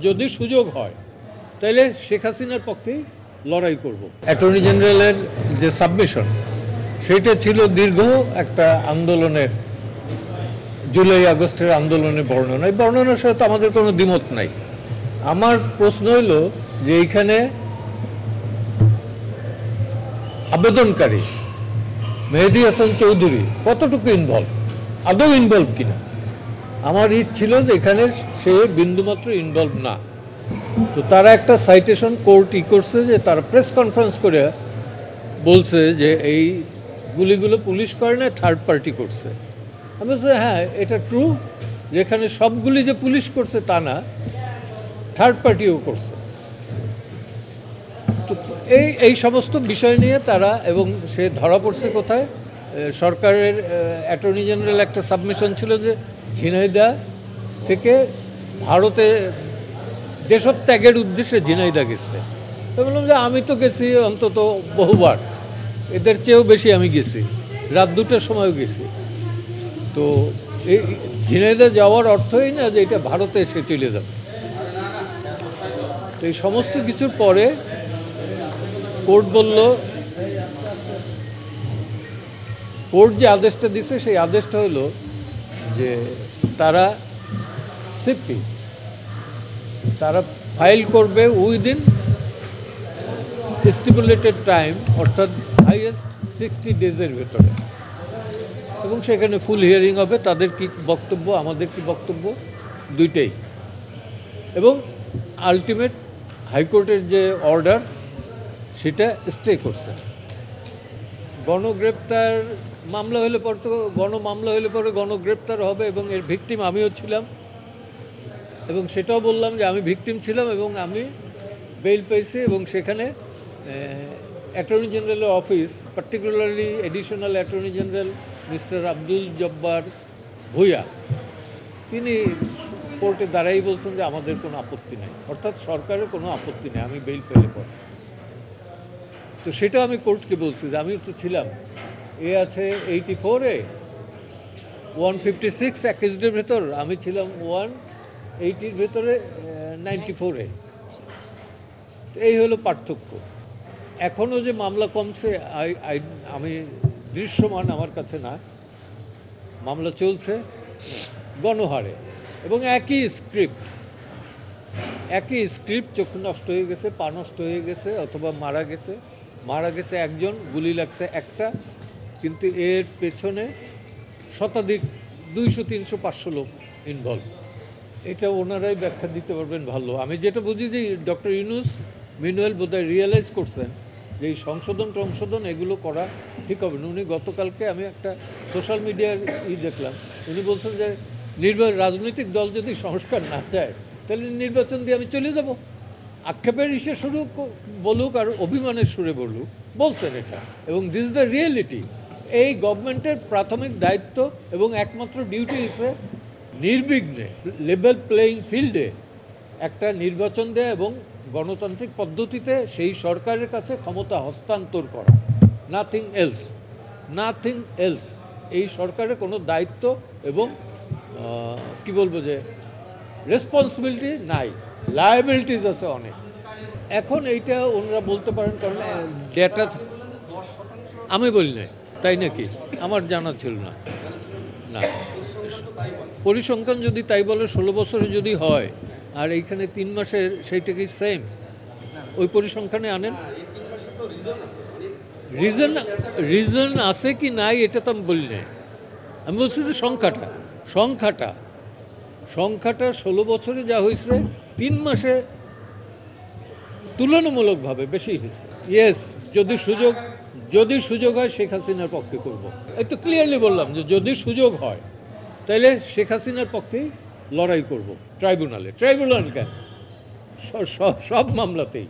যদি সুযোগ হয় তাহলে শেখ হাসিনার পক্ষেই লড়াই করব। অ্যাটর্নি জেনারেলের যে সাবমিশন সেটা ছিল দীর্ঘ একটা আন্দোলনের, জুলাই আগস্টের আন্দোলনের বর্ণনা। এই বর্ণনার সাথে আমাদের কোনো দ্বিমত নাই। আমার প্রশ্ন হইল যে এইখানে আবেদনকারী মেহেদী হাসান চৌধুরী কতটুকু ইনভলভ, আদৌ ইনভলভ কিনা। আমার ছিল যে এখানে সে বিন্দুমাত্র ইনভলভ না। তো তারা একটা সাইটেশন কোর্ট করছে যে তারা প্রেস কনফারেন্স করে বলছে যে এই গুলিগুলো পুলিশ করে না, থার্ড পার্টি করছে। আমি বলছি হ্যাঁ এটা ট্রু, যেখানে সবগুলি যে পুলিশ করছে তা না, থার্ড পার্টিও করছে। তো এই সমস্ত বিষয় নিয়ে তারা, এবং সে ধরা পড়ছে কোথায়, সরকারের অ্যাটর্নি জেনারেল একটা সাবমিশন ছিল যে ঝিনাইদহ থেকে ভারতে দেশত্যাগের উদ্দেশ্যে ঝিনাইদহ গেছে। তো বললাম যে আমি তো গেছি অন্তত বহুবার, এদের চেয়েও বেশি আমি গেছি, রাত 2টার সময়ও গেছি। তো এই ঝিনাইদহ যাওয়ার অর্থই না যে এটা ভারতে এসে চলে যাবে। তো এই সমস্ত কিছুর পরে কোর্ট বলল, কোর্ট যে আদেশটা দিছে সেই আদেশটা হলো যে তারা সিপি তারা ফাইল করবে উইদিন স্টিপুলেটেড টাইম, অর্থাৎ হাইয়েস্ট 60 ডেজের ভেতরে, এবং সেখানে ফুল হিয়ারিং হবে। তাদের কি বক্তব্য, আমাদের কি বক্তব্য, দুইটাই। এবং আলটিমেট হাইকোর্টের যে অর্ডার সেটা স্টে করছে। গণগ্রেপ্তার মামলা হলে পরে তো গণমামলা হলে পরে গণগ্রেপ্তার হবে, এবং এর ভিকটিম আমিও ছিলাম, এবং সেটাও বললাম যে আমি ভিকটিম ছিলাম এবং আমি বেইল পেয়েছি। এবং সেখানে অ্যাটর্নি জেনারেলের office, particularly additional attorney general mister Abdul Jabbar Bhuiyan, তিনি কোর্টে দাঁড়াই বলছেন যে আমাদের কোনো আপত্তি নেই, অর্থাৎ সরকারের কোনো আপত্তি নেই আমি বেইল পেলে পরে। তো সেটা আমি কোর্টকে বলছি যে আমি তো ছিলাম, এ আছে 84-এ, 156 অ্যাকিউজডের ভেতর, আমি ছিলাম 180-র ভেতরে 94-এ। এই হলো পার্থক্য। এখনও যে মামলা কমছে আমি দৃশ্যমান আমার কাছে না, মামলা চলছে গণহারে, এবং একই স্ক্রিপ্ট, চক্ষু নষ্ট হয়ে গেছে, পা নষ্ট হয়ে গেছে, অথবা মারা গেছে একজন, গুলি লাগছে একটা, কিন্তু এর পেছনে শতাধিক 200, 300, 500 লোক ইনভলভ। এটা ওনারাই ব্যাখ্যা দিতে পারবেন ভালো। আমি যেটা বুঝি যে ডক্টর ইউনূস মিনুয়েল বোধহয় রিয়েলাইজ করছেন যে এই সংশোধন এগুলো করা ঠিক হবে না। উনি গতকালকে আমি একটা সোশ্যাল মিডিয়ার দেখলাম, উনি বলছেন যে রাজনৈতিক দল যদি সংস্কার না চায় তাহলে নির্বাচন দিয়ে আমি চলে যাব। আক্ষেপের শুরু বলুক আর অভিমানের সুরে বলছেন এটা, এবং দিস দ্য রিয়েলিটি। এই গভর্নমেন্টের প্রাথমিক দায়িত্ব এবং একমাত্র ডিউটি হিসেবে নির্বিঘ্নে লেভেল প্লেয়িং ফিল্ডে একটা নির্বাচন দেয়া এবং গণতান্ত্রিক পদ্ধতিতে সেই সরকারের কাছে ক্ষমতা হস্তান্তর করা, নাথিং এলস। এই সরকারের কোনো দায়িত্ব এবং কি বলবো যে রেসপন্সিবিলিটি নাই, লায়াবিলিটিস আছে অনেক। এখন এইটা ওনারা বলতে পারেন, কারণ ডেটা আমি বলি নাই, তাই নাকি আমার জানা ছিল না। পরিসংখ্যান যদি তাই বলে 16 বছরে যদি হয়, আর এইখানে 3 মাসের, সেইটা কি সেম? ওই পরিসংখ্যানে আনেন। রিজন আছে কি নাই এটা তো আমি বলি নাই। আমি বলছি যে সংখ্যাটা 16 বছরে যা হয়েছে 3 মাসে তুলনামূলকভাবে বেশি হয়েছে। ইয়েস, যদি সুযোগ হয় শেখ হাসিনার পক্ষে করব। একটু ক্লিয়ারলি বললাম যে যদি সুযোগ হয় তাহলে শেখ হাসিনার পক্ষেই লড়াই করব ট্রাইব্যুনাল কেন, সব মামলাতেই।